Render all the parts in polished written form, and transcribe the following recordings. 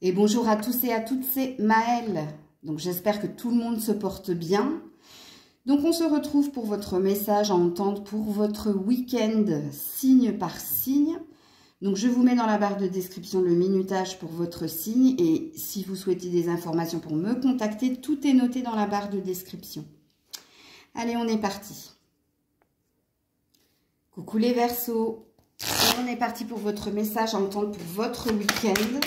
Et bonjour à tous et à toutes, c'est Maëlle. Donc j'espère que tout le monde se porte bien. Donc on se retrouve pour votre message à entendre pour votre week-end signe par signe. Donc je vous mets dans la barre de description le minutage pour votre signe et si vous souhaitez des informations pour me contacter, tout est noté dans la barre de description. Allez, on est parti. Coucou les Verseaux. On est parti pour votre message à entendre pour votre week-end.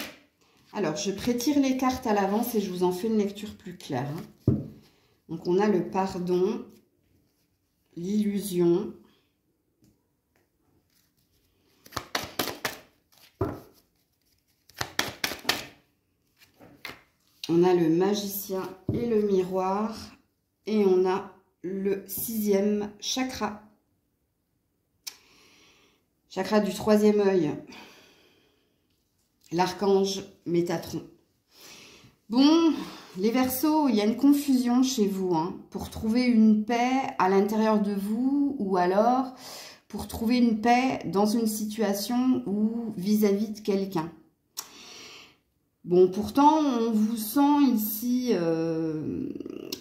Alors, je prétire les cartes à l'avance et je vous en fais une lecture plus claire. Donc, on a le pardon, l'illusion, on a le magicien et le miroir et on a le 6e chakra. Chakra du 3e œil. L'archange Métatron. Bon, les Verseaux, il y a une confusion chez vous pour trouver une paix à l'intérieur de vous ou alors pour trouver une paix dans une situation ou vis-à-vis de quelqu'un. Bon, pourtant, on vous sent ici...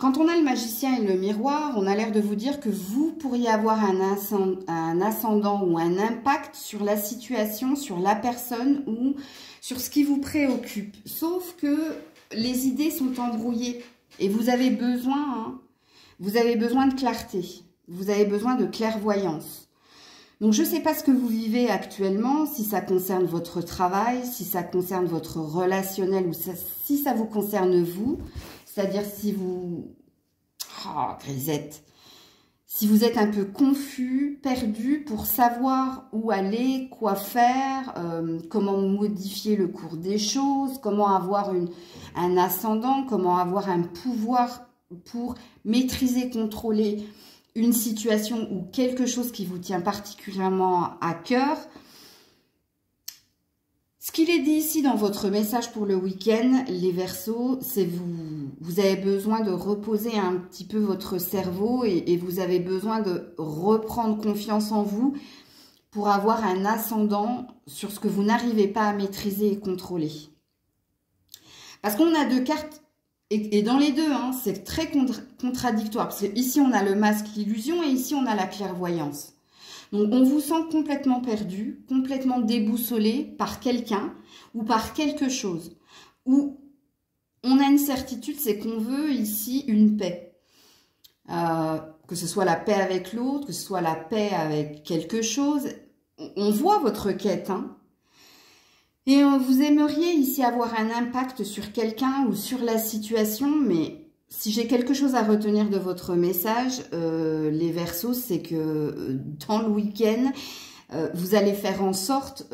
quand on a le magicien et le miroir, on a l'air de vous dire que vous pourriez avoir un ascendant ou un impact sur la situation, sur la personne ou sur ce qui vous préoccupe. Sauf que les idées sont embrouillées et vous avez besoin de clarté, vous avez besoin de clairvoyance. Donc, je ne sais pas ce que vous vivez actuellement, si ça concerne votre travail, si ça concerne votre relationnel ou si ça vous concerne vous. C'est-à-dire si vous... Oh, grisette. Si vous êtes un peu confus, perdu pour savoir où aller, quoi faire, comment modifier le cours des choses, comment avoir un ascendant, comment avoir un pouvoir pour maîtriser, contrôler une situation ou quelque chose qui vous tient particulièrement à cœur. Ce qu'il est dit ici dans votre message pour le week-end, les Verseaux, c'est vous avez besoin de reposer un petit peu votre cerveau et vous avez besoin de reprendre confiance en vous pour avoir un ascendant sur ce que vous n'arrivez pas à maîtriser et contrôler. Parce qu'on a deux cartes, et dans les deux, c'est très contradictoire. Parce que ici, on a le masque, l'illusion, et ici, on a la clairvoyance. Donc, on vous sent complètement perdu, complètement déboussolé par quelqu'un ou par quelque chose. Ou on a une certitude, c'est qu'on veut ici une paix. Que ce soit la paix avec l'autre, que ce soit la paix avec quelque chose. On voit votre quête, Et vous aimeriez ici avoir un impact sur quelqu'un ou sur la situation, mais si j'ai quelque chose à retenir de votre message, les Verseaux, c'est que dans le week-end, vous allez faire en sorte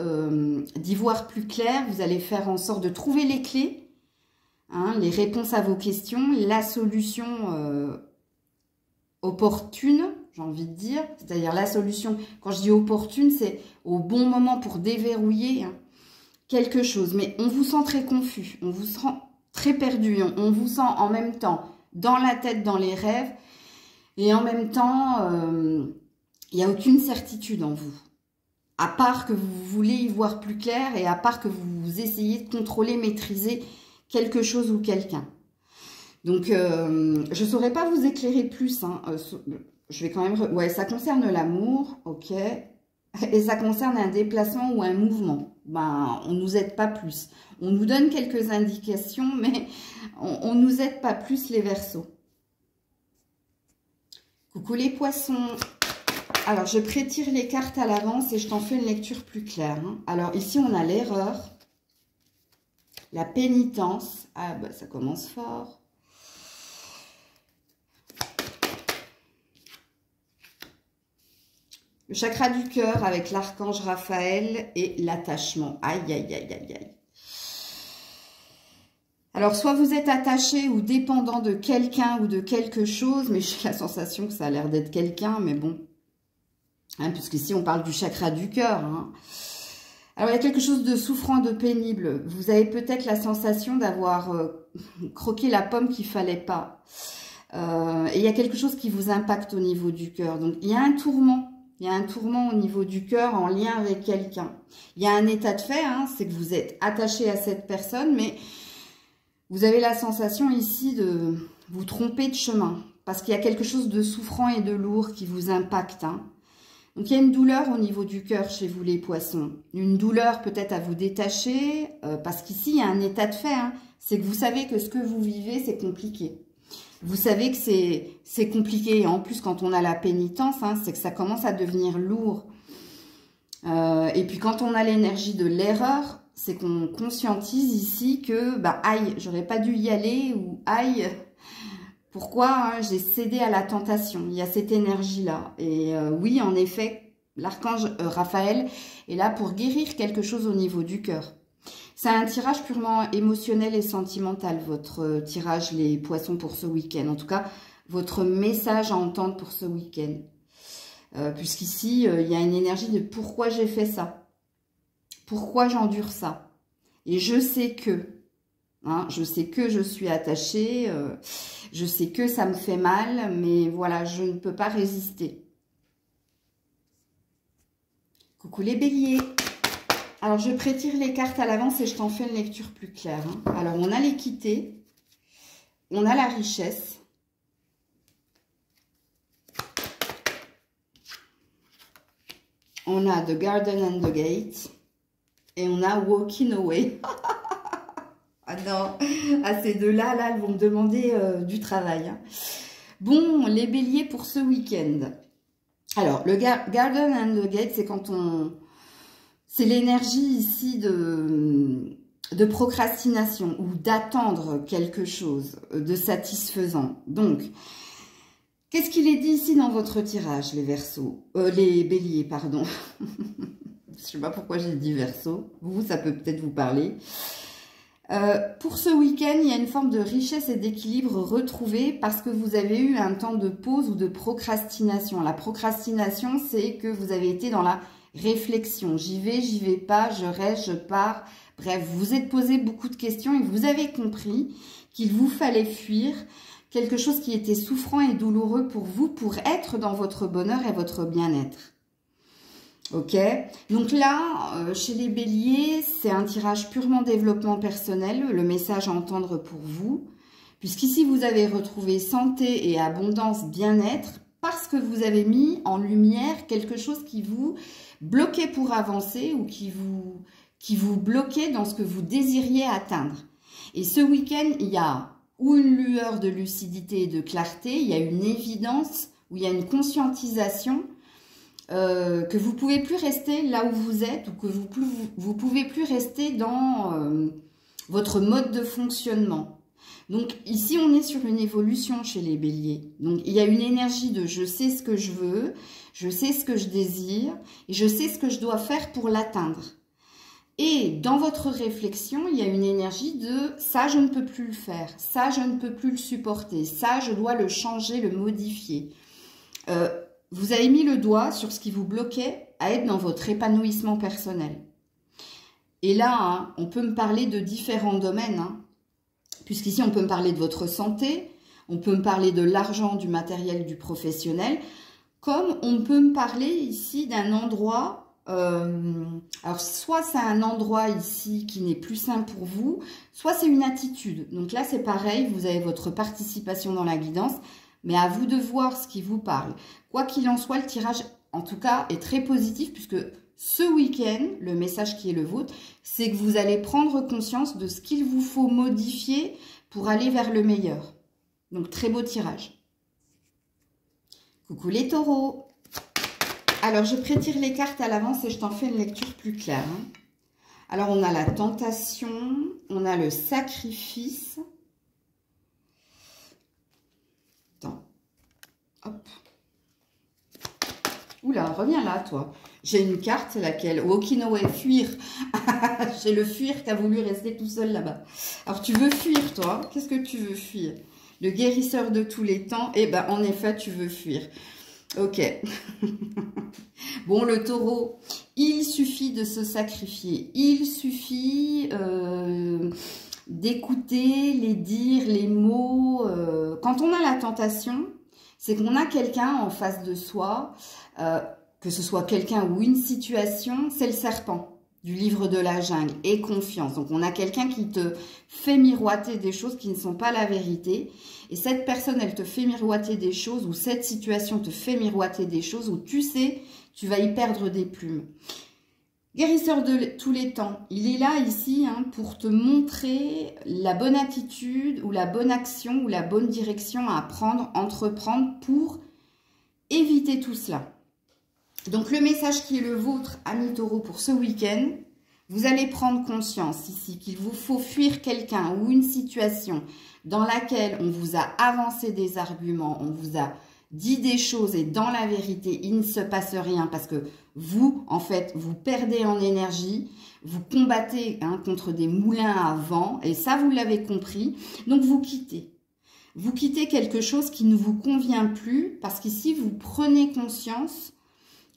d'y voir plus clair, vous allez faire en sorte de trouver les clés, les réponses à vos questions, la solution opportune, j'ai envie de dire, c'est-à-dire la solution, quand je dis opportune, c'est au bon moment pour déverrouiller quelque chose, mais on vous sent très confus, on vous sent très perdu, on vous sent en même temps dans la tête, dans les rêves, et en même temps, il n'y a aucune certitude en vous, à part que vous voulez y voir plus clair et à part que vous essayez de contrôler, maîtriser quelque chose ou quelqu'un. Donc, je ne saurais pas vous éclairer plus, je vais quand même... Ouais, ça concerne l'amour, ok. Et ça concerne un déplacement ou un mouvement. Ben, on ne nous aide pas plus. On nous donne quelques indications, mais on ne nous aide pas plus, les Verseaux. Coucou les Poissons. Alors, je prétire les cartes à l'avance et je t'en fais une lecture plus claire. Alors, ici, on a l'erreur, la pénitence. Ah, ben, ça commence fort. Le chakra du cœur avec l'archange Raphaël et l'attachement. Aïe, aïe, aïe, aïe, aïe. Alors, soit vous êtes attaché ou dépendant de quelqu'un ou de quelque chose, mais j'ai la sensation que ça a l'air d'être quelqu'un, mais bon. Puisqu'ici, on parle du chakra du cœur. Alors, il y a quelque chose de souffrant, de pénible. Vous avez peut-être la sensation d'avoir croqué la pomme qu'il ne fallait pas. Et il y a quelque chose qui vous impacte au niveau du cœur. Donc, il y a un tourment. Il y a un tourment au niveau du cœur en lien avec quelqu'un. Il y a un état de fait, hein, c'est que vous êtes attaché à cette personne, mais vous avez la sensation ici de vous tromper de chemin. Parce qu'il y a quelque chose de souffrant et de lourd qui vous impacte. Hein. Donc, il y a une douleur au niveau du cœur chez vous, les poissons. Une douleur peut-être à vous détacher, parce qu'ici, il y a un état de fait. Hein. C'est que vous savez que ce que vous vivez, c'est compliqué. Vous savez que c'est compliqué. Et en plus, quand on a la pénitence, hein, c'est que ça commence à devenir lourd. Et puis, quand on a l'énergie de l'erreur, c'est qu'on conscientise ici que, bah, aïe, j'aurais pas dû y aller, ou aïe, pourquoi hein, j'ai cédé à la tentation. Il y a cette énergie-là. Et oui, en effet, l'archange Raphaël est là pour guérir quelque chose au niveau du cœur. C'est un tirage purement émotionnel et sentimental, votre tirage, les poissons, pour ce week-end. En tout cas, votre message à entendre pour ce week-end. Puisqu'ici, il y a une énergie de pourquoi j'ai fait ça. Pourquoi j'endure ça. Et je sais que... Hein, je sais que je suis attachée, je sais que ça me fait mal, mais voilà, je ne peux pas résister. Coucou les béliers. Alors, je prétire les cartes à l'avance et je t'en fais une lecture plus claire. Hein. Alors, on a l'équité, on a la richesse, on a The Garden and the Gate et on a Walking Away. Ah non, à ces deux-là, là, elles vont me demander du travail. Hein. Bon, les béliers pour ce week-end. Alors, le Garden and the Gate, c'est quand on... C'est l'énergie ici de procrastination ou d'attendre quelque chose de satisfaisant. Donc, qu'est-ce qu'il est dit ici dans votre tirage, les Verseaux, les béliers, pardon. Je ne sais pas pourquoi j'ai dit Verseaux. Vous, ça peut peut-être vous parler. Pour ce week-end, il y a une forme de richesse et d'équilibre retrouvé parce que vous avez eu un temps de pause ou de procrastination. La procrastination, c'est que vous avez été dans la réflexion. J'y vais pas, je reste, je pars. Bref, vous vous êtes posé beaucoup de questions et vous avez compris qu'il vous fallait fuir quelque chose qui était souffrant et douloureux pour vous pour être dans votre bonheur et votre bien-être. Ok, donc là, chez les béliers, c'est un tirage purement développement personnel, le message à entendre pour vous, puisqu'ici vous avez retrouvé santé et abondance, bien-être, parce que vous avez mis en lumière quelque chose qui vous bloquait pour avancer ou qui vous bloquait dans ce que vous désiriez atteindre. Et ce week-end, il y a ou une lueur de lucidité et de clarté, il y a une évidence, ou il y a une conscientisation que vous ne pouvez plus rester là où vous êtes ou que vous pouvez plus rester dans votre mode de fonctionnement. Donc ici, on est sur une évolution chez les béliers. Donc il y a une énergie de je sais ce que je veux, je sais ce que je désire et je sais ce que je dois faire pour l'atteindre. Et dans votre réflexion, il y a une énergie de ça, je ne peux plus le faire, ça, je ne peux plus le supporter, ça, je dois le changer, le modifier. Vous avez mis le doigt sur ce qui vous bloquait à être dans votre épanouissement personnel. Et là, hein, on peut me parler de différents domaines, hein, puisqu'ici, on peut me parler de votre santé, on peut me parler de l'argent, du matériel, du professionnel, comme on peut me parler ici d'un endroit, alors soit c'est un endroit ici qui n'est plus sain pour vous, soit c'est une attitude. Donc là, c'est pareil, vous avez votre participation dans la guidance, mais à vous de voir ce qui vous parle. Quoi qu'il en soit, le tirage, en tout cas, est très positif puisque ce week-end, le message qui est le vôtre, c'est que vous allez prendre conscience de ce qu'il vous faut modifier pour aller vers le meilleur. Donc, très beau tirage. Coucou les taureaux. Alors, je prétire les cartes à l'avance et je t'en fais une lecture plus claire. Hein. Alors, on a la tentation, on a le sacrifice. Attends. Hop. Oula, reviens là, toi. J'ai une carte, laquelle Walking Away, fuir. J'ai le fuir qui a voulu rester tout seul là-bas. Alors, tu veux fuir, toi? Qu'est-ce que tu veux fuir? Le guérisseur de tous les temps? Eh ben, en effet, tu veux fuir. Ok. Bon, le taureau, il suffit de se sacrifier. Il suffit d'écouter les dires, les mots. Quand on a la tentation, c'est qu'on a quelqu'un en face de soi que que ce soit quelqu'un ou une situation, c'est le serpent du livre de la jungle, et confiance. Donc on a quelqu'un qui te fait miroiter des choses qui ne sont pas la vérité, et cette personne, elle te fait miroiter des choses, ou cette situation te fait miroiter des choses, où tu sais, tu vas y perdre des plumes. Guérisseur de tous les temps, il est là ici pour te montrer la bonne attitude, ou la bonne action, ou la bonne direction à prendre, entreprendre pour éviter tout cela. Donc, le message qui est le vôtre, amis taureaux, pour ce week-end, vous allez prendre conscience ici qu'il vous faut fuir quelqu'un ou une situation dans laquelle on vous a avancé des arguments, on vous a dit des choses et dans la vérité, il ne se passe rien parce que vous, en fait, vous perdez en énergie, vous combattez contre des moulins à vent et ça, vous l'avez compris. Donc, vous quittez. Vous quittez quelque chose qui ne vous convient plus parce qu'ici, vous prenez conscience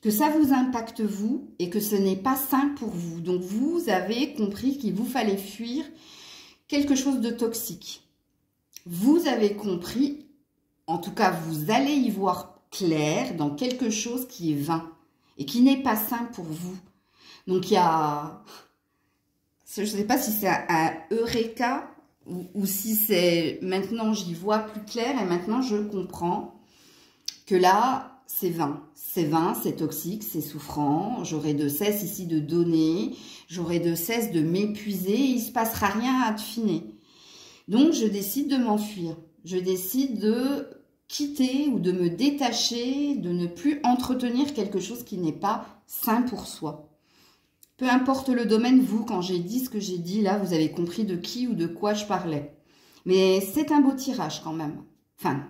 que ça vous impacte vous et que ce n'est pas sain pour vous. Donc, vous avez compris qu'il vous fallait fuir quelque chose de toxique. Vous avez compris, en tout cas, vous allez y voir clair dans quelque chose qui est vain et qui n'est pas sain pour vous. Donc, il y a... Je ne sais pas si c'est un eureka ou si c'est... Maintenant, j'y vois plus clair et maintenant, je comprends que là... c'est vain, c'est toxique, c'est souffrant, j'aurai de cesse ici de donner, j'aurai de cesse de m'épuiser, il ne se passera rien à affiner. Donc, je décide de m'enfuir, je décide de quitter ou de me détacher, de ne plus entretenir quelque chose qui n'est pas sain pour soi. Peu importe le domaine, vous, quand j'ai dit ce que j'ai dit, là, vous avez compris de qui ou de quoi je parlais. Mais c'est un beau tirage quand même, enfin...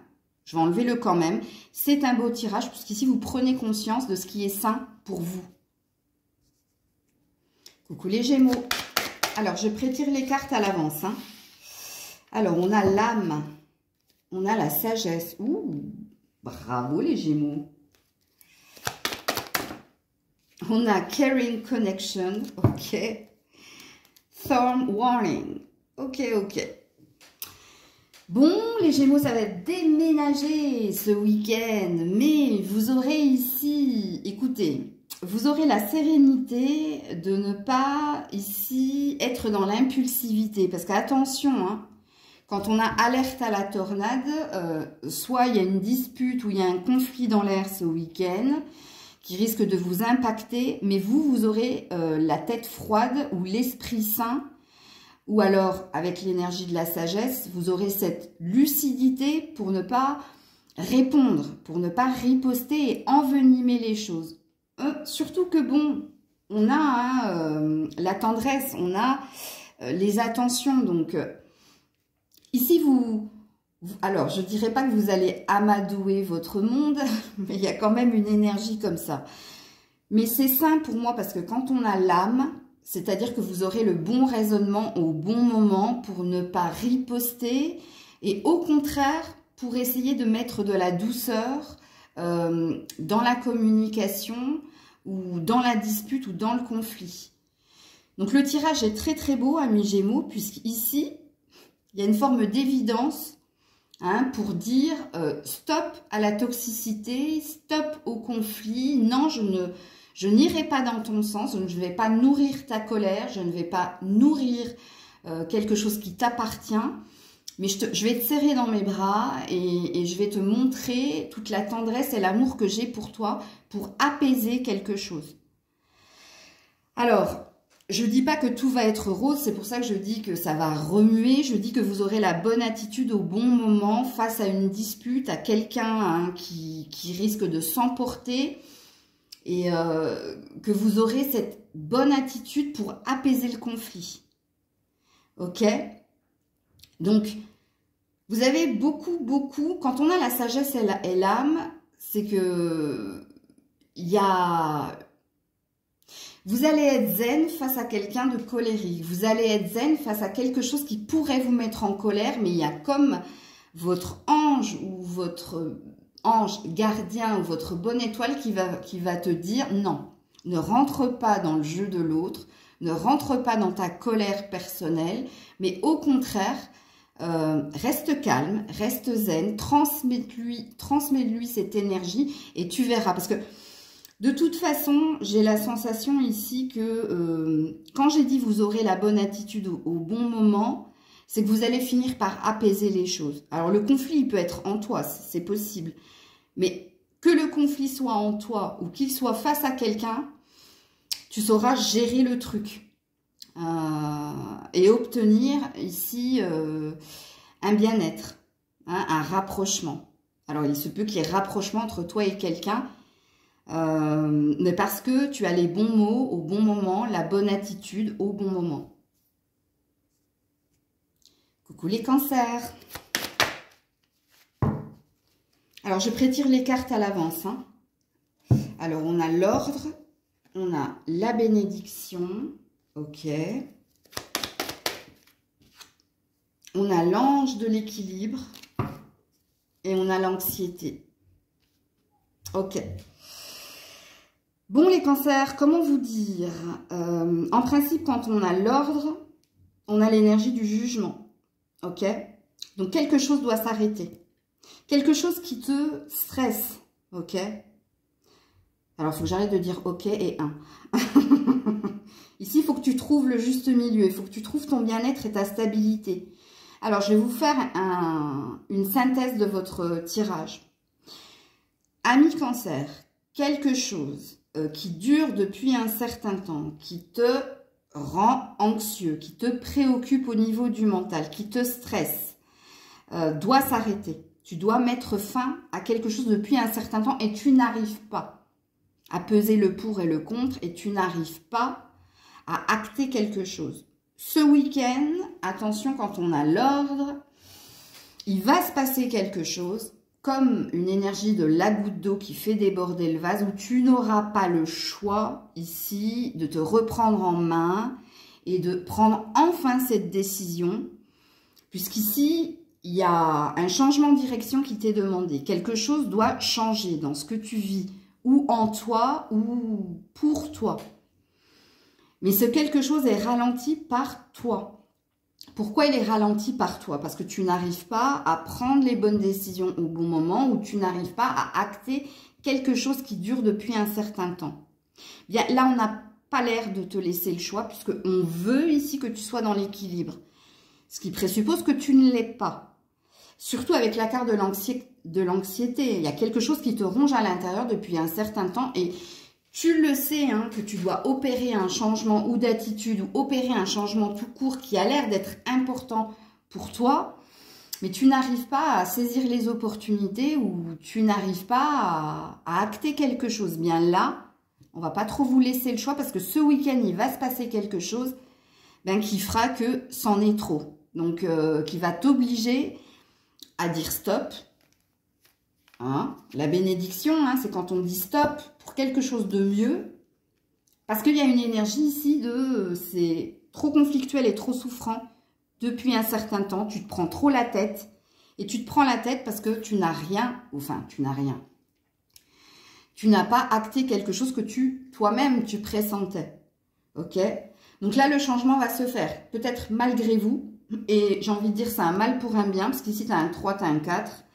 je vais enlever le quand même. C'est un beau tirage, puisqu'ici, vous prenez conscience de ce qui est sain pour vous. Coucou les Gémeaux. Alors, je prétire les cartes à l'avance. Alors, on a l'âme. On a la sagesse. Ouh, bravo les Gémeaux. On a caring connection. Ok. Thorn warning. Ok, ok. Bon, les Gémeaux, ça va être déménager ce week-end, mais vous aurez ici, écoutez, vous aurez la sérénité de ne pas ici être dans l'impulsivité, parce qu'attention, quand on a alerte à la tornade, soit il y a une dispute ou il y a un conflit dans l'air ce week-end qui risque de vous impacter, mais vous aurez la tête froide ou l'esprit sain. Ou alors, avec l'énergie de la sagesse, vous aurez cette lucidité pour ne pas répondre, pour ne pas riposter et envenimer les choses. Surtout que, bon, on a la tendresse, on a les attentions. Donc, ici, alors, je ne dirais pas que vous allez amadouer votre monde, mais il y a quand même une énergie comme ça. Mais c'est sain pour moi parce que quand on a l'âme... c'est-à-dire que vous aurez le bon raisonnement au bon moment pour ne pas riposter et au contraire, pour essayer de mettre de la douceur dans la communication ou dans la dispute ou dans le conflit. Donc le tirage est très très beau, amis Gémeaux, puisqu'ici, il y a une forme d'évidence pour dire stop à la toxicité, stop au conflit, non, je n'irai pas dans ton sens, je ne vais pas nourrir ta colère, je ne vais pas nourrir quelque chose qui t'appartient, mais je vais te serrer dans mes bras et je vais te montrer toute la tendresse et l'amour que j'ai pour toi pour apaiser quelque chose. Alors, je ne dis pas que tout va être rose, c'est pour ça que je dis que ça va remuer, je dis que vous aurez la bonne attitude au bon moment face à une dispute, à quelqu'un qui risque de s'emporter, et que vous aurez cette bonne attitude pour apaiser le conflit. Ok? Donc, vous avez beaucoup, quand on a la sagesse et l'âme, c'est que vous allez être zen face à quelqu'un de colérique. Vous allez être zen face à quelque chose qui pourrait vous mettre en colère, mais il y a comme votre ange ou votre... ange gardien ou votre bonne étoile qui va te dire non, ne rentre pas dans le jeu de l'autre, ne rentre pas dans ta colère personnelle, mais au contraire, reste calme, reste zen, transmets-lui cette énergie et tu verras. Parce que De toute façon, j'ai la sensation ici que quand j'ai dit vous aurez la bonne attitude au bon moment, c'est que vous allez finir par apaiser les choses. Alors le conflit, il peut être en toi, c'est possible. Mais que le conflit soit en toi ou qu'il soit face à quelqu'un, tu sauras gérer le truc. Et obtenir ici un bien-être, hein, un rapprochement. Alors il se peut qu'il y ait rapprochement entre toi et quelqu'un, mais parce que tu as les bons mots au bon moment, la bonne attitude au bon moment. Coucou les cancers. Alors je prétire les cartes à l'avance, hein. Alors on a l'ordre, on a la bénédiction, ok. On a l'ange de l'équilibre et on a l'anxiété. Ok. Bon les cancers, comment vous dire, en principe quand on a l'ordre, on a l'énergie du jugement. Ok? Donc quelque chose doit s'arrêter. Quelque chose qui te stresse. Ok? Alors il faut que j'arrête de dire ok et un. Ici, il faut que tu trouves le juste milieu. Il faut que tu trouves ton bien-être et ta stabilité. Alors je vais vous faire une synthèse de votre tirage. Ami cancer, quelque chose qui dure depuis un certain temps, qui te rend anxieux, qui te préoccupe au niveau du mental, qui te stresse, doit s'arrêter. Tu dois mettre fin à quelque chose depuis un certain temps et tu n'arrives pas à peser le pour et le contre et tu n'arrives pas à acter quelque chose. Ce week-end, attention, quand on a l'ordre, il va se passer quelque chose comme une énergie de la goutte d'eau qui fait déborder le vase où tu n'auras pas le choix ici de te reprendre en main et de prendre enfin cette décision, puisqu'ici, il y a un changement de direction qui t'est demandé. Quelque chose doit changer dans ce que tu vis, ou en toi, ou pour toi. Mais ce quelque chose est ralenti par toi. Pourquoi il est ralenti par toi? Parce que tu n'arrives pas à prendre les bonnes décisions au bon moment ou tu n'arrives pas à acter quelque chose qui dure depuis un certain temps. Bien, là, on n'a pas l'air de te laisser le choix puisqu'on veut ici que tu sois dans l'équilibre. Ce qui présuppose que tu ne l'es pas. Surtout avec la carte de l'anxiété. Il y a quelque chose qui te ronge à l'intérieur depuis un certain temps et tu le sais, hein, que tu dois opérer un changement ou d'attitude ou opérer un changement tout court qui a l'air d'être important pour toi, mais tu n'arrives pas à saisir les opportunités ou tu n'arrives pas à acter quelque chose. Bien là, on va pas trop vous laisser le choix parce que ce week-end, il va se passer quelque chose qui fera que c'en est trop. Donc, qui va t'obliger à dire stop. Hein, la bénédiction, hein, c'est quand on dit stop pour quelque chose de mieux. Parce qu'il y a une énergie ici de c'est trop conflictuel et trop souffrant depuis un certain temps. Tu te prends trop la tête. Et tu te prends la tête parce que tu n'as rien. Enfin, tu n'as rien. Tu n'as pas acté quelque chose que toi-même, tu pressentais. Ok? Donc là, le changement va se faire. Peut-être malgré vous. Et j'ai envie de dire c'est un mal pour un bien. Parce qu'ici, tu as un 3, tu as un 4.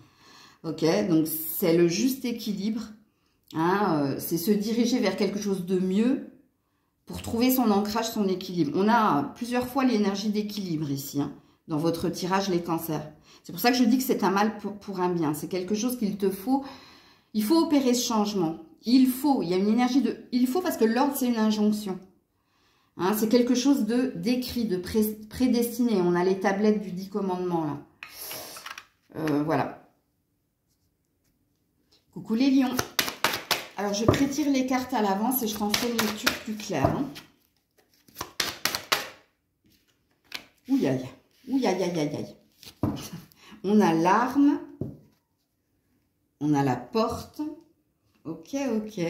Ok, donc c'est le juste équilibre, hein, c'est se diriger vers quelque chose de mieux pour trouver son ancrage, son équilibre. On a plusieurs fois l'énergie d'équilibre ici, hein, dans votre tirage les cancers. C'est pour ça que je dis que c'est un mal pour un bien, c'est quelque chose qu'il te faut, il faut opérer ce changement. Il y a une énergie de, il faut parce que l'ordre c'est une injonction. Hein, c'est quelque chose d'écrit, de prédestiné. On a les tablettes du 10 commandements là. Voilà. Coucou les lions. Alors, je prétire les cartes à l'avance et je t'en fais une lecture plus claire. Hein. Ouh aïe. Ouh aïe aïe aïe aïe. On a l'arme. On a la porte. Ok, ok.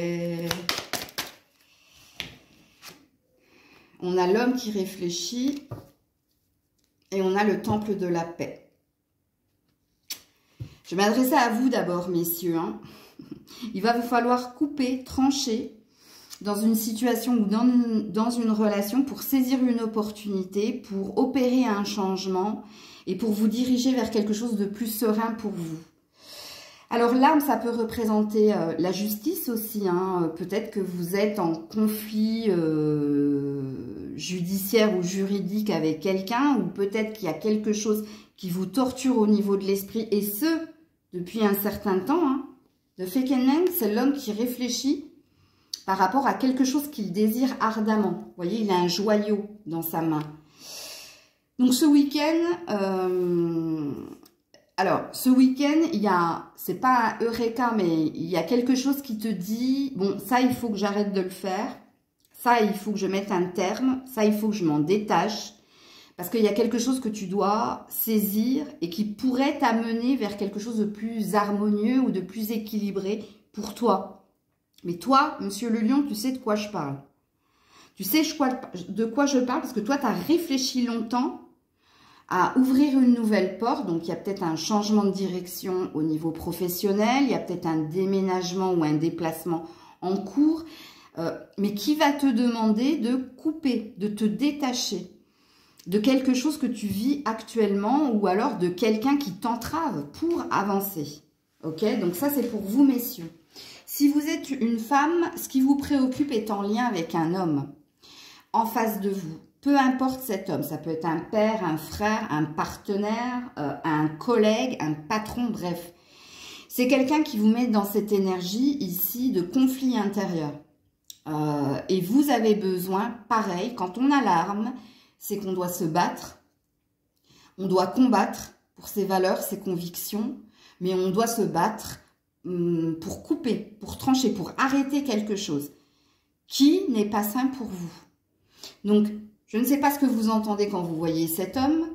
On a l'homme qui réfléchit. Et on a le temple de la paix. Je vais m'adresser à vous d'abord, messieurs. Hein. Il va vous falloir couper, trancher dans une situation ou dans une relation pour saisir une opportunité, pour opérer un changement et pour vous diriger vers quelque chose de plus serein pour vous. Alors l'arme, ça peut représenter la justice aussi, hein. Peut-être que vous êtes en conflit judiciaire ou juridique avec quelqu'un, ou peut-être qu'il y a quelque chose qui vous torture au niveau de l'esprit, et ce, depuis un certain temps. Hein. Le Fekenen, c'est l'homme qui réfléchit par rapport à quelque chose qu'il désire ardemment. Vous voyez, il a un joyau dans sa main. Donc ce week-end... Alors, ce week-end, il y a, c'est pas un eureka, mais il y a quelque chose qui te dit, bon, ça, il faut que j'arrête de le faire. Ça, il faut que je mette un terme. Ça, il faut que je m'en détache. Parce qu'il y a quelque chose que tu dois saisir et qui pourrait t'amener vers quelque chose de plus harmonieux ou de plus équilibré pour toi. Mais toi, monsieur le lion, tu sais de quoi je parle. Tu sais de quoi je parle parce que toi, tu as réfléchi longtemps à ouvrir une nouvelle porte. Donc, il y a peut-être un changement de direction au niveau professionnel. Il y a peut-être un déménagement ou un déplacement en cours. Mais qui va te demander de couper, de te détacher de quelque chose que tu vis actuellement ou alors de quelqu'un qui t'entrave pour avancer. Ok? Donc, ça, c'est pour vous, messieurs. Si vous êtes une femme, ce qui vous préoccupe est en lien avec un homme en face de vous. Peu importe cet homme, ça peut être un père, un frère, un partenaire, un collègue, un patron, bref. C'est quelqu'un qui vous met dans cette énergie ici de conflit intérieur. Et vous avez besoin, pareil, quand on a l'arme, c'est qu'on doit se battre, on doit combattre pour ses valeurs, ses convictions, mais on doit se battre pour couper, pour trancher, pour arrêter quelque chose qui n'est pas sain pour vous. Donc, je ne sais pas ce que vous entendez quand vous voyez cet homme,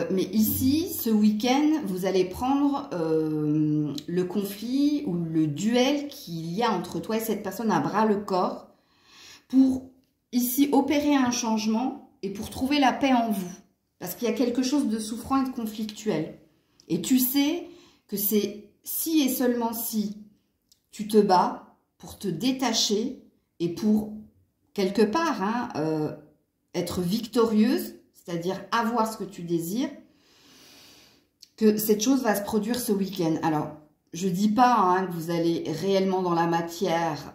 mais ici, ce week-end, vous allez prendre le conflit ou le duel qu'il y a entre toi et cette personne à bras le corps pour ici opérer un changement et pour trouver la paix en vous. Parce qu'il y a quelque chose de souffrant et de conflictuel. Et tu sais que c'est si et seulement si tu te bats pour te détacher et pour, quelque part, hein, être victorieuse, c'est-à-dire avoir ce que tu désires, que cette chose va se produire ce week-end. Alors, je ne dis pas hein, que vous allez réellement dans la matière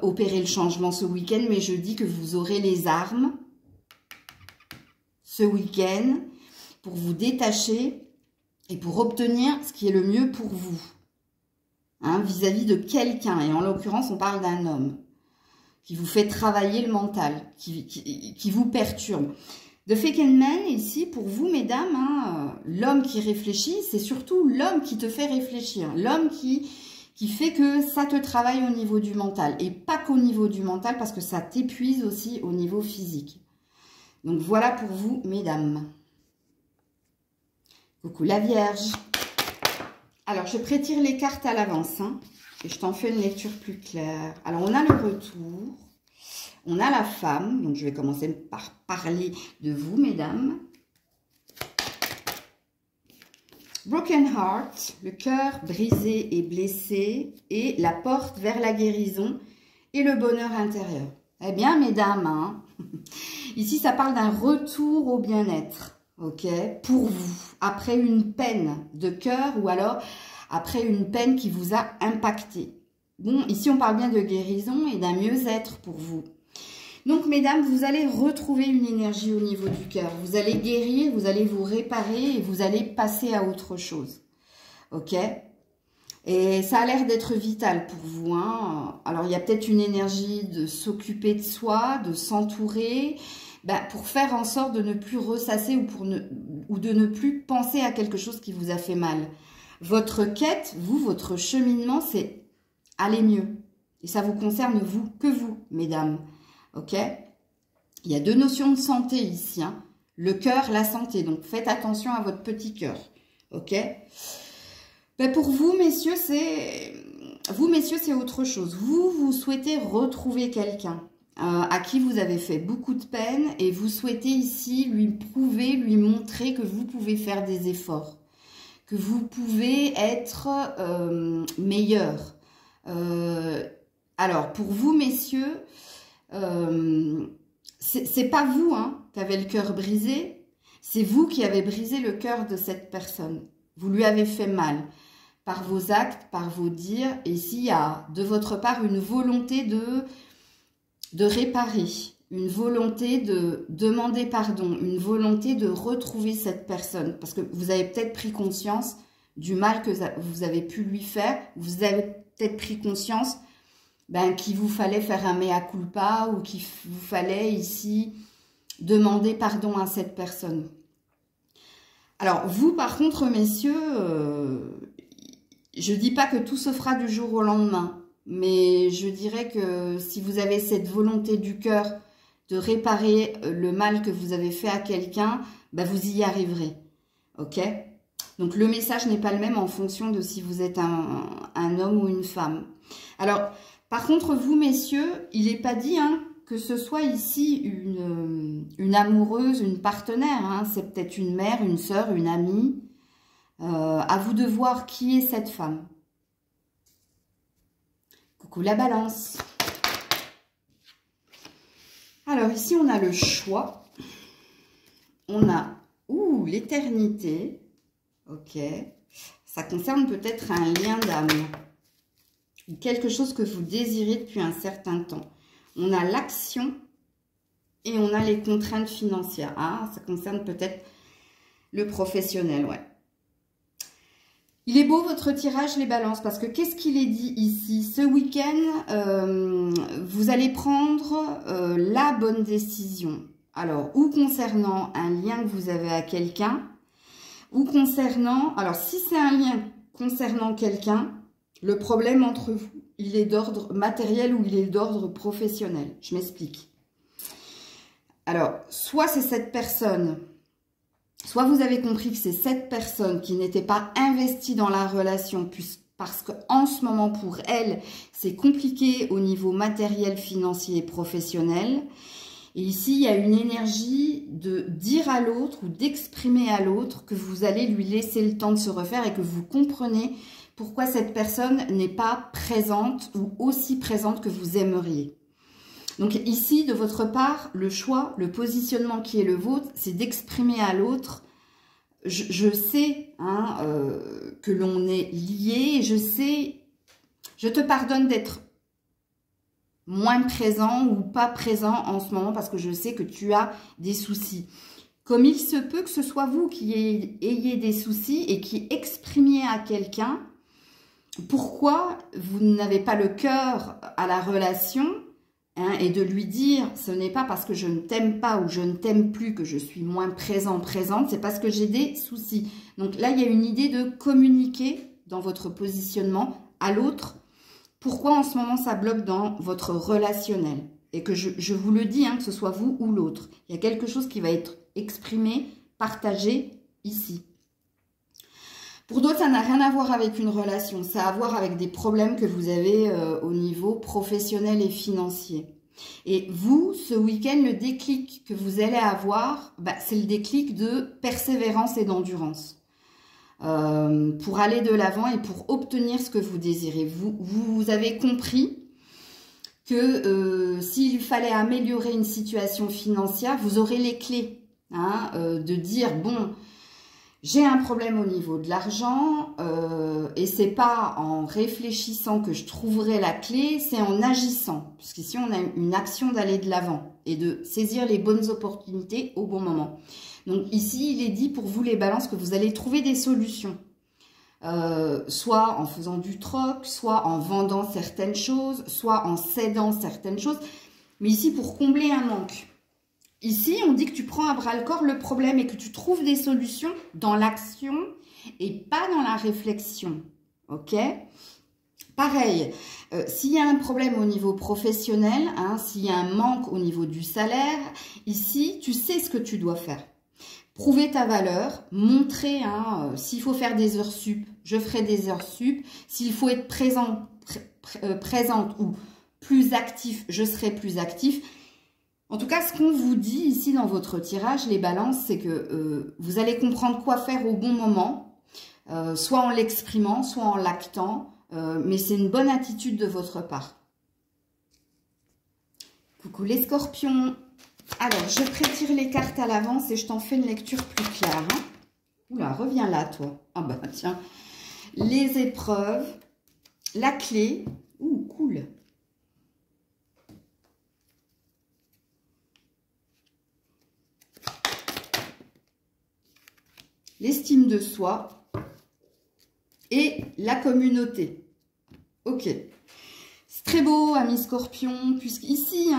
opérer le changement ce week-end, mais je dis que vous aurez les armes ce week-end pour vous détacher et pour obtenir ce qui est le mieux pour vous, hein, vis-à-vis de quelqu'un. Et en l'occurrence, on parle d'un homme qui vous fait travailler le mental, qui vous perturbe. The Fekenen Man, ici, pour vous, mesdames, hein, l'homme qui réfléchit, c'est surtout l'homme qui te fait réfléchir. L'homme qui fait que ça te travaille au niveau du mental. Et pas qu'au niveau du mental, parce que ça t'épuise aussi au niveau physique. Donc, voilà pour vous, mesdames. Coucou la Vierge. Alors, je prétire les cartes à l'avance, hein, et je t'en fais une lecture plus claire. Alors, on a le retour. On a la femme, donc je vais commencer par parler de vous, mesdames. Broken Heart, le cœur brisé et blessé, et la porte vers la guérison et le bonheur intérieur. Eh bien, mesdames, hein, ici, ça parle d'un retour au bien-être, ok, pour vous, après une peine de cœur ou alors après une peine qui vous a impacté. Bon, ici, on parle bien de guérison et d'un mieux-être pour vous. Donc, mesdames, vous allez retrouver une énergie au niveau du cœur. Vous allez guérir, vous allez vous réparer et vous allez passer à autre chose. Ok? Et ça a l'air d'être vital pour vous. Hein? Alors, il y a peut-être une énergie de s'occuper de soi, de s'entourer, pour faire en sorte de ne plus ressasser ou de ne plus penser à quelque chose qui vous a fait mal. Votre quête, vous, votre cheminement, c'est aller mieux. Et ça vous concerne vous, que vous, mesdames. Ok, il y a deux notions de santé ici, hein. Le cœur, la santé. Donc, faites attention à votre petit cœur. Ok, pour vous, messieurs, c'est autre chose. Vous souhaitez retrouver quelqu'un à qui vous avez fait beaucoup de peine et vous souhaitez ici lui prouver, lui montrer que vous pouvez faire des efforts, que vous pouvez être meilleur. Alors, pour vous, messieurs, c'est pas vous hein, qui avez le cœur brisé, c'est vous qui avez brisé le cœur de cette personne. Vous lui avez fait mal. par vos actes, par vos dires. Et ici, il y a de votre part une volonté de réparer, une volonté de demander pardon, une volonté de retrouver cette personne. Parce que vous avez peut-être pris conscience du mal que vous avez pu lui faire. Vous avez peut-être pris conscience qu'il vous fallait faire un mea culpa ou qu'il vous fallait ici demander pardon à cette personne. Alors, vous, par contre, messieurs, je ne dis pas que tout se fera du jour au lendemain, mais je dirais que si vous avez cette volonté du cœur de réparer le mal que vous avez fait à quelqu'un, vous y arriverez. Ok? Donc, le message n'est pas le même en fonction de si vous êtes un homme ou une femme. Alors, par contre, vous, messieurs, il n'est pas dit que ce soit ici une amoureuse, une partenaire. C'est peut-être une mère, une sœur, une amie. À vous de voir qui est cette femme. Coucou la balance. Alors ici, on a le choix. On a l'éternité. Ok. Ça concerne peut-être un lien d'âme. Quelque chose que vous désirez depuis un certain temps. On a l'action et on a les contraintes financières. Ah, ça concerne peut-être le professionnel, ouais. Il est beau votre tirage, les balances, parce que qu'est-ce qu'il est dit ici? Ce week-end, vous allez prendre la bonne décision. Alors, ou concernant un lien que vous avez à quelqu'un, ou concernant... Alors, si c'est un lien concernant quelqu'un, le problème entre vous, il est d'ordre matériel ou il est d'ordre professionnel. Je m'explique. Alors, soit c'est cette personne... Soit vous avez compris que c'est cette personne qui n'était pas investie dans la relation parce qu'en ce moment, pour elle, c'est compliqué au niveau matériel, financier et professionnel. Et ici, il y a une énergie de dire à l'autre ou d'exprimer à l'autre que vous allez lui laisser le temps de se refaire et que vous comprenez pourquoi cette personne n'est pas présente ou aussi présente que vous aimeriez. Donc ici, de votre part, le choix, le positionnement qui est le vôtre, c'est d'exprimer à l'autre, je sais que l'on est lié, je te pardonne d'être moins présent ou pas présent en ce moment parce que je sais que tu as des soucis. Comme il se peut que ce soit vous qui ayez des soucis et qui exprimiez à quelqu'un pourquoi vous n'avez pas le cœur à la relation, et de lui dire, ce n'est pas parce que je ne t'aime pas ou je ne t'aime plus que je suis moins présente, c'est parce que j'ai des soucis. Donc là, il y a une idée de communiquer dans votre positionnement à l'autre. Pourquoi en ce moment ça bloque dans votre relationnel? Et que je vous le dis, que ce soit vous ou l'autre. Il y a quelque chose qui va être exprimé, partagé ici. Pour d'autres, ça n'a rien à voir avec une relation, ça a à voir avec des problèmes que vous avez au niveau professionnel et financier. Et vous, ce week-end, le déclic que vous allez avoir, c'est le déclic de persévérance et d'endurance. Pour aller de l'avant et pour obtenir ce que vous désirez. Vous avez compris que s'il fallait améliorer une situation financière, vous aurez les clés de dire, bon... J'ai un problème au niveau de l'argent et c'est pas en réfléchissant que je trouverai la clé, c'est en agissant. Puisqu'ici, on a une action d'aller de l'avant et de saisir les bonnes opportunités au bon moment. Donc ici, il est dit pour vous les balances que vous allez trouver des solutions. Soit en faisant du troc, soit en vendant certaines choses, soit en cédant certaines choses. Mais ici, pour combler un manque. Ici, on dit que tu prends à bras-le-corps le problème et que tu trouves des solutions dans l'action et pas dans la réflexion. Ok? Pareil, s'il y a un problème au niveau professionnel, s'il y a un manque au niveau du salaire, ici, tu sais ce que tu dois faire. Prouver ta valeur, montrer, s'il faut faire des heures sup, je ferai des heures sup. S'il faut être présente ou plus actif, je serai plus actif. En tout cas, ce qu'on vous dit ici dans votre tirage, les balances, c'est que vous allez comprendre quoi faire au bon moment, soit en l'exprimant, soit en l'actant, mais c'est une bonne attitude de votre part. Coucou les scorpions. Alors, je prétire les cartes à l'avance et je t'en fais une lecture plus claire. Oula, reviens là, toi. Ah bah tiens. les épreuves, la clé. Ouh, cool. L'estime de soi et la communauté. Ok. C'est très beau, ami Scorpion, puisqu'ici,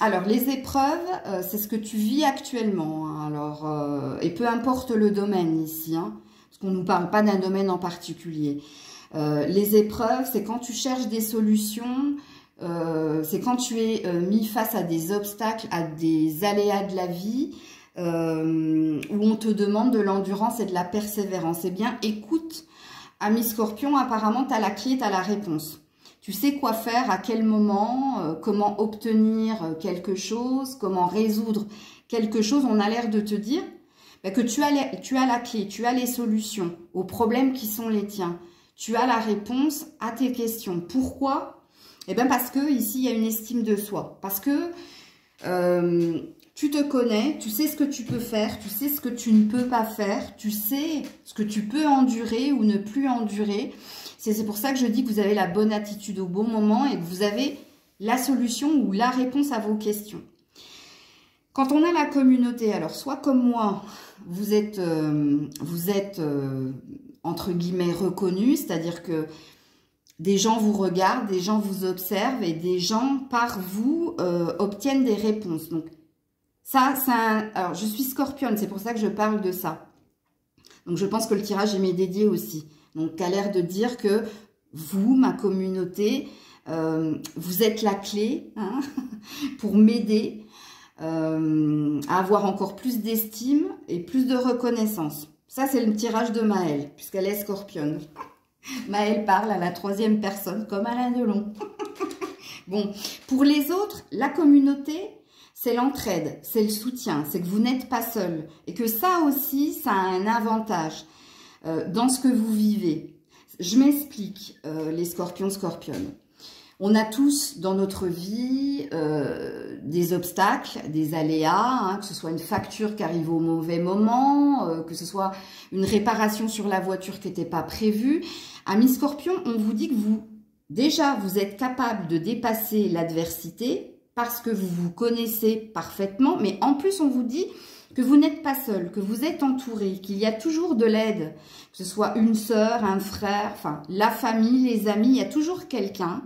alors les épreuves, c'est ce que tu vis actuellement. Hein, alors, et peu importe le domaine ici, parce qu'on ne nous parle pas d'un domaine en particulier. Les épreuves, c'est quand tu cherches des solutions, c'est quand tu es mis face à des obstacles, à des aléas de la vie, où on te demande de l'endurance et de la persévérance. Eh bien, écoute, ami Scorpion, apparemment, tu as la clé, tu as la réponse. Tu sais quoi faire, à quel moment, comment obtenir quelque chose, comment résoudre quelque chose. On a l'air de te dire que tu as la clé, tu as les solutions aux problèmes qui sont les tiens. Tu as la réponse à tes questions. Pourquoi? Eh bien parce que ici, il y a une estime de soi. Parce que tu te connais, tu sais ce que tu peux faire, tu sais ce que tu ne peux pas faire, tu sais ce que tu peux endurer ou ne plus endurer. C'est pour ça que je dis que vous avez la bonne attitude au bon moment et que vous avez la solution ou la réponse à vos questions. Quand on a la communauté, alors soit comme moi, vous êtes entre guillemets reconnu, c'est-à-dire que des gens vous regardent, des gens vous observent et des gens par vous obtiennent des réponses. Donc ça, alors je suis Scorpion, c'est pour ça que je parle de ça. Donc je pense que le tirage m'est dédié aussi. Donc à l'air de dire que vous, ma communauté, vous êtes la clé pour m'aider à avoir encore plus d'estime et plus de reconnaissance. Ça, c'est le tirage de Maëlle, puisqu'elle est Scorpion. Maëlle parle à la troisième personne, comme Alain Delon. Bon, pour les autres, la communauté, c'est l'entraide, c'est le soutien, c'est que vous n'êtes pas seul. Et que ça aussi, ça a un avantage dans ce que vous vivez. Je m'explique, les scorpions, scorpionnes. On a tous dans notre vie des obstacles, des aléas, que ce soit une facture qui arrive au mauvais moment, que ce soit une réparation sur la voiture qui n'était pas prévue. Amis Scorpion, on vous dit que vous êtes capable de dépasser l'adversité parce que vous vous connaissez parfaitement, mais en plus on vous dit que vous n'êtes pas seul, que vous êtes entouré, qu'il y a toujours de l'aide, que ce soit une sœur, un frère, enfin la famille, les amis, il y a toujours quelqu'un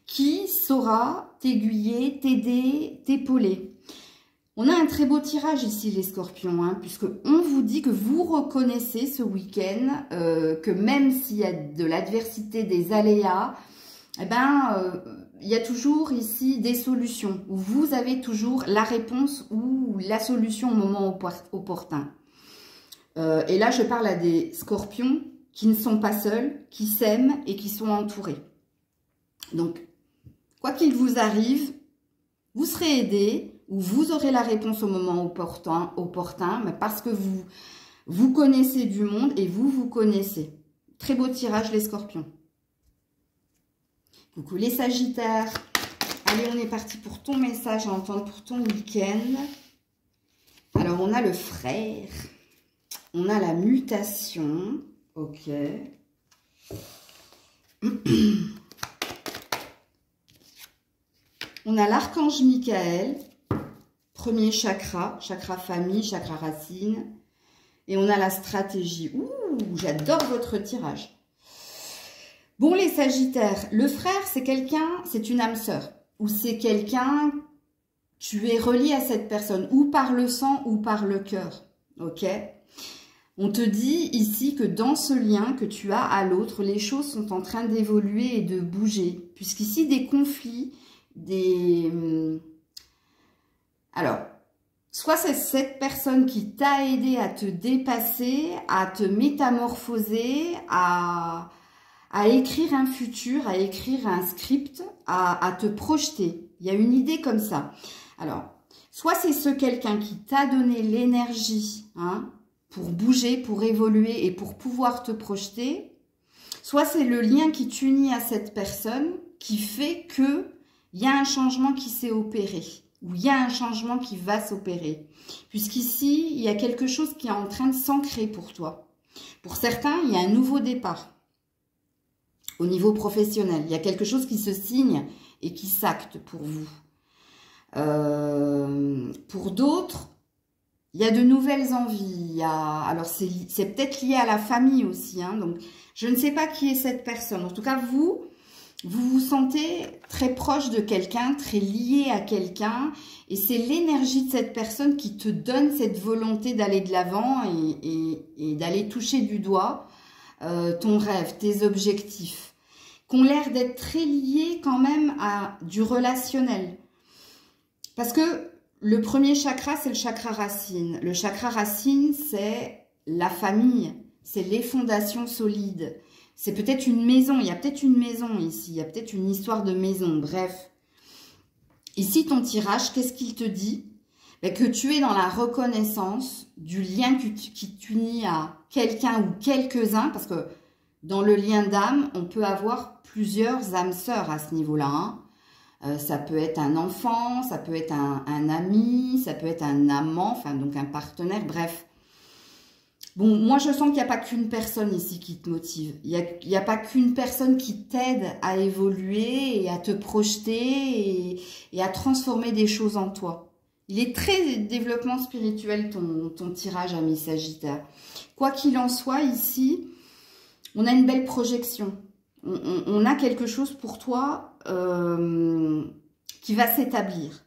qui saura t'aiguiller, t'aider, t'épauler. On a un très beau tirage ici, les scorpions, puisque on vous dit que vous reconnaissez ce week-end que même s'il y a de l'adversité, des aléas, eh ben, il y a toujours ici des solutions, où vous avez toujours la réponse ou la solution au moment opportun. Et là, je parle à des scorpions qui ne sont pas seuls, qui s'aiment et qui sont entourés. Donc, quoi qu'il vous arrive, vous serez aidé ou vous aurez la réponse au moment opportun, mais parce que vous connaissez du monde et vous connaissez. Très beau tirage, les scorpions. Coucou les sagittaires. Allez, on est parti pour ton message à entendre pour ton week-end. Alors, on a le frère. On a la mutation. Ok. On a l'archange Michael, premier chakra, chakra famille, chakra racine. Et on a la stratégie. Ouh, j'adore votre tirage. Bon, les sagittaires, le frère, c'est quelqu'un, c'est une âme sœur. Ou c'est quelqu'un, tu es relié à cette personne, ou par le sang, ou par le cœur. Ok ? On te dit ici que dans ce lien que tu as à l'autre, les choses sont en train d'évoluer et de bouger. Puisqu'ici, des conflits, alors, soit c'est cette personne qui t'a aidé à te dépasser, à te métamorphoser, à écrire un futur, à écrire un script, à te projeter. Il y a une idée comme ça. Alors, soit c'est ce quelqu'un qui t'a donné l'énergie pour bouger, pour évoluer et pour pouvoir te projeter, soit c'est le lien qui t'unit à cette personne qui fait que il y a un changement qui s'est opéré, ou il y a un changement qui va s'opérer. Puisqu'ici, il y a quelque chose qui est en train de s'ancrer pour toi. Pour certains, il y a un nouveau départ au niveau professionnel. Il y a quelque chose qui se signe et qui s'acte pour vous. Pour d'autres, il y a de nouvelles envies. Alors, c'est peut-être lié à la famille aussi. Hein, donc, je ne sais pas qui est cette personne. En tout cas, vous vous sentez très proche de quelqu'un, très lié à quelqu'un. Et c'est l'énergie de cette personne qui te donne cette volonté d'aller de l'avant et d'aller toucher du doigt ton rêve, tes objectifs, qui ont l'air d'être très liés quand même à du relationnel. Parce que le premier chakra, c'est le chakra racine. Le chakra racine, c'est la famille, c'est les fondations solides. C'est peut-être une maison, il y a peut-être une maison ici, il y a peut-être une histoire de maison, bref. Ici, ton tirage, qu'est-ce qu'il te dit? Ben, que tu es dans la reconnaissance du lien qui t'unit à quelqu'un ou quelques-uns, parce que dans le lien d'âme, on peut avoir plusieurs âmes sœurs à ce niveau-là. Hein. Ça peut être un enfant, ça peut être un ami, ça peut être un amant, enfin donc un partenaire, bref. Bon, moi je sens qu'il n'y a pas qu'une personne ici qui te motive. Il n'y a pas qu'une personne qui t'aide à évoluer et à te projeter et à transformer des choses en toi. Il est très développement spirituel ton tirage, ami Sagittaire. Quoi qu'il en soit, ici, on a une belle projection. On a quelque chose pour toi qui va s'établir.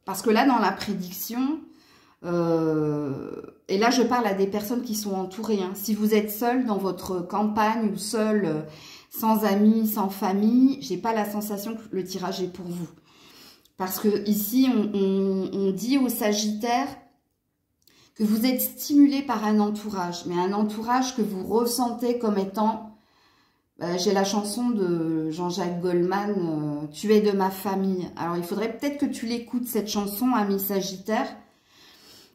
Parce que là, dans la prédiction... et là, je parle à des personnes qui sont entourées. Hein. Si vous êtes seul dans votre campagne ou seul, sans amis, sans famille, j'ai pas la sensation que le tirage est pour vous. Parce que ici, on dit aux Sagittaires que vous êtes stimulé par un entourage, mais un entourage que vous ressentez comme étant... j'ai la chanson de Jean-Jacques Goldman, « Tu es de ma famille ». Alors, il faudrait peut-être que tu l'écoutes, cette chanson, ami Sagittaire.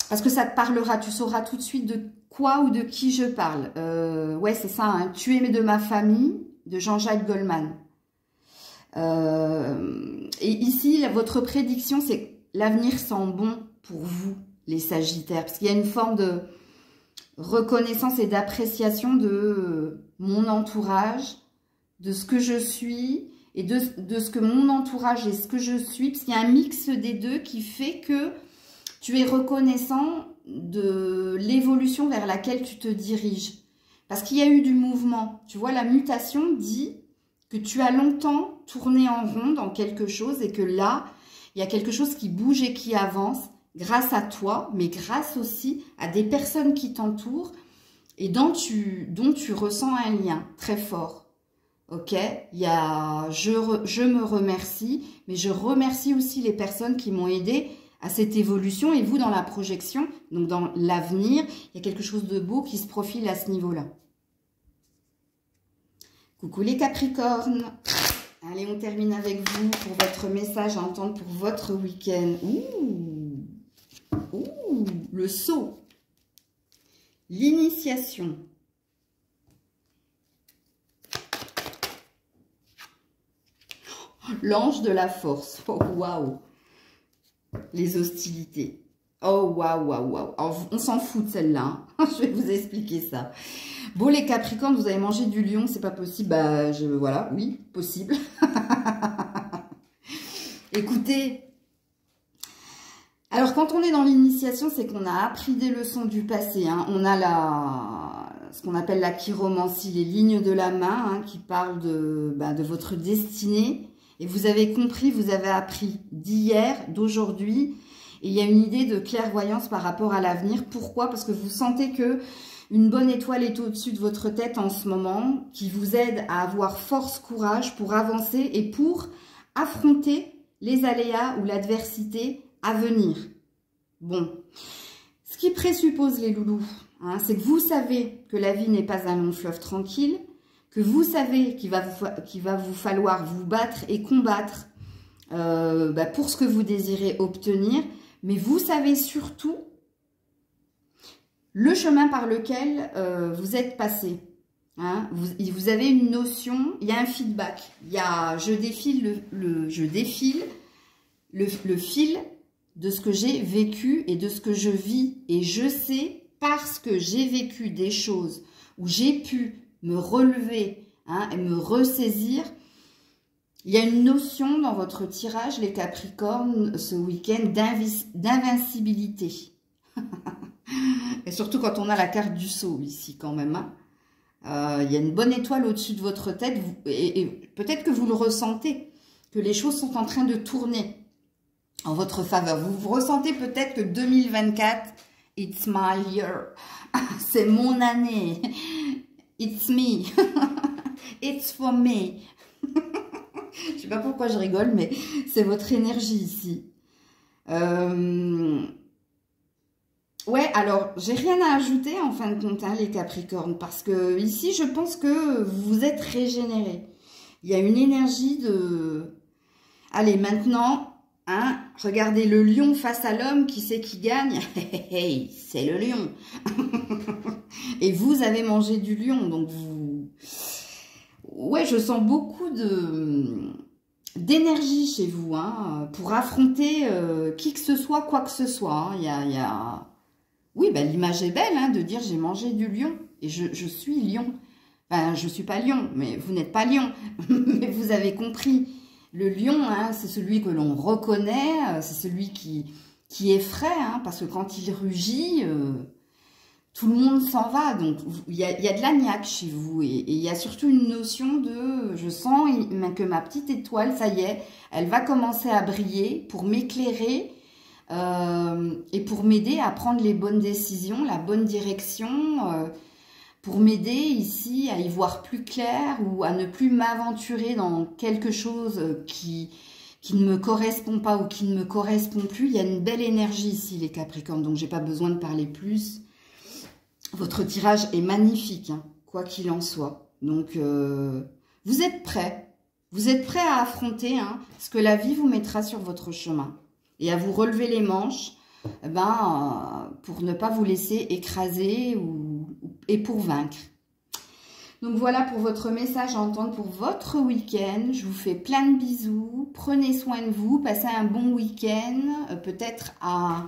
Parce que ça te parlera, tu sauras tout de suite de quoi ou de qui je parle. Ouais, c'est ça, hein, Tu es de ma famille, de Jean-Jacques Goldman. Et ici, votre prédiction, c'est que l'avenir sent bon pour vous, les Sagittaires. Parce qu'il y a une forme de reconnaissance et d'appréciation de mon entourage, de ce que je suis, et de ce que mon entourage et ce que je suis. Parce qu'il y a un mix des deux qui fait que... tu es reconnaissant de l'évolution vers laquelle tu te diriges. Parce qu'il y a eu du mouvement. Tu vois, la mutation dit que tu as longtemps tourné en rond dans quelque chose et que là, il y a quelque chose qui bouge et qui avance grâce à toi, mais grâce aussi à des personnes qui t'entourent et dont tu ressens un lien très fort. Ok, il y a, je me remercie, mais je remercie aussi les personnes qui m'ont aidé à cette évolution, et vous dans la projection, donc dans l'avenir, il y a quelque chose de beau qui se profile à ce niveau-là. Coucou les Capricornes. Allez, on termine avec vous pour votre message à entendre pour votre week-end. Ouh, le saut. L'initiation. L'ange de la force. Oh, waouh. Les hostilités. Oh, waouh. On s'en fout de celle-là. Hein. Je vais vous expliquer ça. Bon, les Capricornes, vous avez mangé du lion, c'est pas possible. Bah, voilà, oui, possible. Écoutez, alors quand on est dans l'initiation, c'est qu'on a appris des leçons du passé. Hein. On a ce qu'on appelle la chiromancie, les lignes de la main, hein, qui parlent de votre destinée. Et vous avez compris, vous avez appris d'hier, d'aujourd'hui. Et il y a une idée de clairvoyance par rapport à l'avenir. Pourquoi? Parce que vous sentez que une bonne étoile est au-dessus de votre tête en ce moment, qui vous aide à avoir force, courage pour avancer et pour affronter les aléas ou l'adversité à venir. Bon, ce qui présuppose les loulous, hein, c'est que vous savez que la vie n'est pas un long fleuve tranquille, que vous savez qu'il va vous falloir vous battre et combattre pour ce que vous désirez obtenir, mais vous savez surtout le chemin par lequel vous êtes passé. Hein, vous avez une notion, il y a un feedback. Il y a, je défile le fil de ce que j'ai vécu et de ce que je vis. Et je sais parce que j'ai vécu des choses où j'ai pu me relever hein, et me ressaisir. Il y a une notion dans votre tirage, les Capricornes, ce week-end, d'invincibilité. Et surtout quand on a la carte du sceau ici quand même. Hein. Il y a une bonne étoile au-dessus de votre tête et peut-être que vous le ressentez, que les choses sont en train de tourner en votre faveur. Vous ressentez peut-être que 2024, it's my year. C'est mon année. It's me. It's for me. Je sais pas pourquoi je rigole, mais c'est votre énergie ici. Ouais, alors, j'ai rien à ajouter en fin de compte, hein, les Capricornes, parce que ici, je pense que vous êtes régénérés. Il y a une énergie de... Allez, maintenant, hein, regardez le lion face à l'homme, qui c'est qui gagne? Hey, c'est le lion. Et vous avez mangé du lion, donc vous... Ouais, je sens beaucoup d'énergie chez vous, hein, pour affronter qui que ce soit, quoi que ce soit. Hein. Il y a... Oui, ben, l'image est belle, hein, de dire j'ai mangé du lion et je suis lion. Enfin, je ne suis pas lion, mais vous n'êtes pas lion. Mais vous avez compris. Le lion, hein, c'est celui que l'on reconnaît, c'est celui qui effraie, hein, parce que quand il rugit, tout le monde s'en va. Donc, il y a de la niaque chez vous. Et il y a surtout une notion de, je sens que ma petite étoile, ça y est, elle va commencer à briller pour m'éclairer. Et pour m'aider à prendre les bonnes décisions, la bonne direction, pour m'aider ici à y voir plus clair ou à ne plus m'aventurer dans quelque chose qui ne me correspond pas ou qui ne me correspond plus. Il y a une belle énergie ici, les Capricornes, donc j'ai pas besoin de parler plus. Votre tirage est magnifique, hein, quoi qu'il en soit. Donc, vous êtes prêts. Vous êtes prêts à affronter hein, ce que la vie vous mettra sur votre chemin. Et à vous relever les manches pour ne pas vous laisser écraser et pour vaincre. Donc voilà pour votre message à entendre pour votre week-end. Je vous fais plein de bisous. Prenez soin de vous. Passez un bon week-end. Peut-être à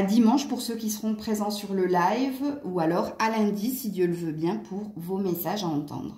dimanche pour ceux qui seront présents sur le live. Ou alors à lundi si Dieu le veut bien pour vos messages à entendre.